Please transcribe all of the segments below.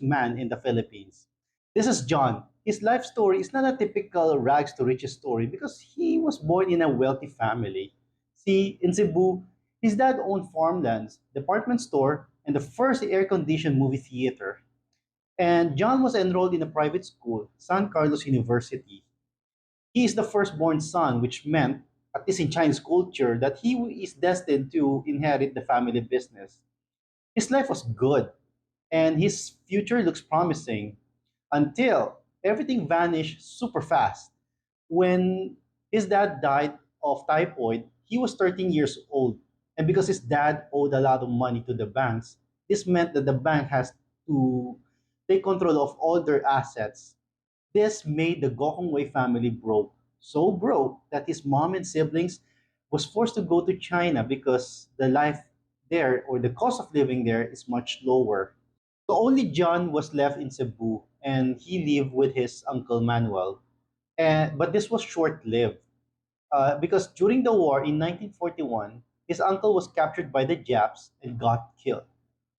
man in the Philippines. This is John. His life story is not a typical rags to riches story because he was born in a wealthy family. See, in Cebu, his dad owned farmlands, department store, and the first air-conditioned movie theater. And John was enrolled in a private school, San Carlos University. He is the firstborn son, which meant, at least in Chinese culture, that he is destined to inherit the family business. His life was good, and his future looks promising until everything vanished super fast. When his dad died of typhoid, he was 13 years old. And because his dad owed a lot of money to the banks, this meant that the bank has to take control of all their assets. This made the Gokongwei family broke, so broke that his mom and siblings was forced to go to China because the life there or the cost of living there is much lower. So only John was left in Cebu and he lived with his uncle Manuel. But this was short lived because during the war in 1941, his uncle was captured by the Japs and got killed.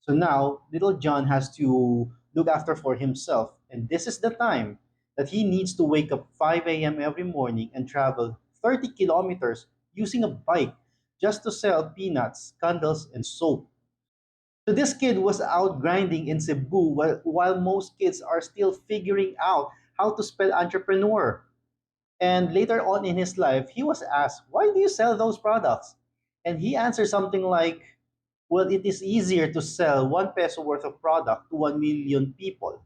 So now little John has to look after for himself, and this is the time that he needs to wake up 5 a.m. every morning and travel 30 kilometers using a bike just to sell peanuts, candles, and soap. So this kid was out grinding in Cebu while most kids are still figuring out how to spell entrepreneur. And later on in his life, he was asked, "Why do you sell those products?" And he answered something like, "Well, it is easier to sell 1 peso worth of product to 1 million people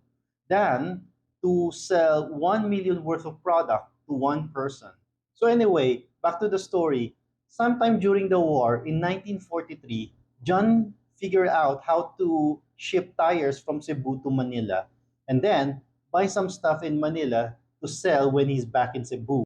than to sell 1 million worth of product to one person." So, anyway, back to the story. Sometime during the war in 1943, John figured out how to ship tires from Cebu to Manila and then buy some stuff in Manila to sell when he's back in Cebu.